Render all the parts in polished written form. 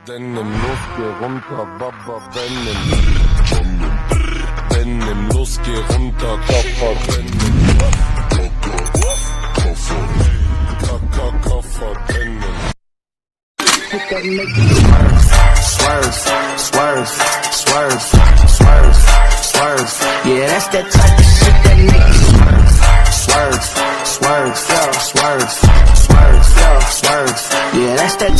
Denim, los, geh runter, Baba, Benim. Benim, los, geh runter, Koffer, Benim. Koffer, Benim. Swerve, swerve, swerve, swerve, swerve. Yeah, that's that type of shit that make you swerve, swerve, swerve, swerve, swerve, swerve. Yeah, that's that.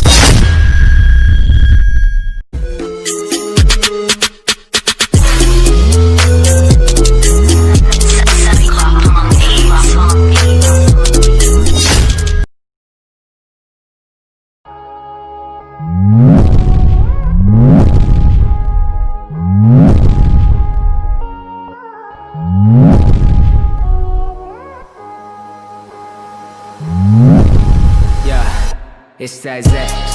It's that